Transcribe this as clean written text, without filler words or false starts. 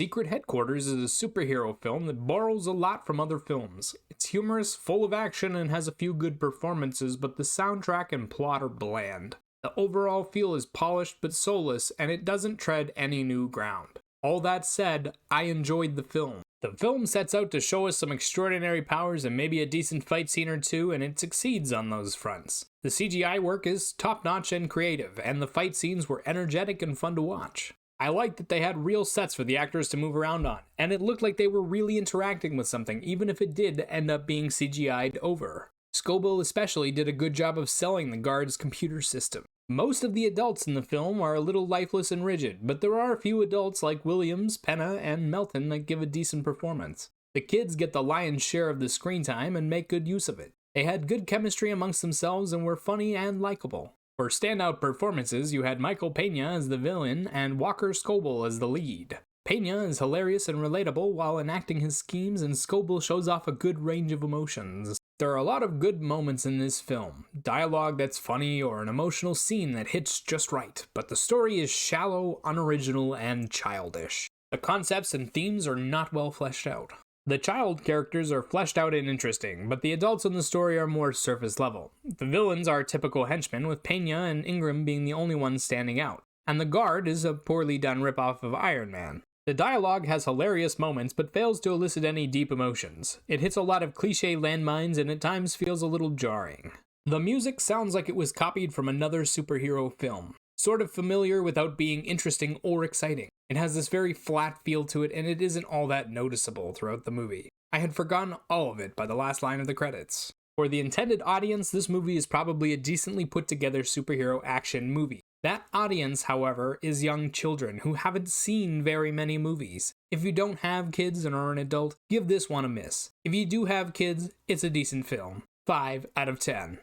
Secret Headquarters is a superhero film that borrows a lot from other films. It's humorous, full of action, and has a few good performances, but the soundtrack and plot are bland. The overall feel is polished but soulless, and it doesn't tread any new ground. All that said, I enjoyed the film. The film sets out to show us some extraordinary powers and maybe a decent fight scene or two, and it succeeds on those fronts. The CGI work is top-notch and creative, and the fight scenes were energetic and fun to watch. I liked that they had real sets for the actors to move around on, and it looked like they were really interacting with something, even if it did end up being CGI'd over. Scoble especially did a good job of selling the guard's computer system. Most of the adults in the film are a little lifeless and rigid, but there are a few adults like Williams, Penna, and Melton that give a decent performance. The kids get the lion's share of the screen time and make good use of it. They had good chemistry amongst themselves and were funny and likable. For standout performances, you had Michael Pena as the villain and Walker Scoble as the lead. Pena is hilarious and relatable while enacting his schemes, and Scoble shows off a good range of emotions. There are a lot of good moments in this film, dialogue that's funny or an emotional scene that hits just right, but the story is shallow, unoriginal, and childish. The concepts and themes are not well fleshed out. The child characters are fleshed out and interesting, but the adults in the story are more surface level. The villains are typical henchmen, with Pena and Ingram being the only ones standing out, and the guard is a poorly done ripoff of Iron Man. The dialogue has hilarious moments, but fails to elicit any deep emotions. It hits a lot of cliché landmines and at times feels a little jarring. The music sounds like it was copied from another superhero film. Sort of familiar without being interesting or exciting. It has this very flat feel to it, and it isn't all that noticeable throughout the movie. I had forgotten all of it by the last line of the credits. For the intended audience, this movie is probably a decently put together superhero action movie. That audience, however, is young children who haven't seen very many movies. If you don't have kids and are an adult, give this one a miss. If you do have kids, it's a decent film. 5 out of 10.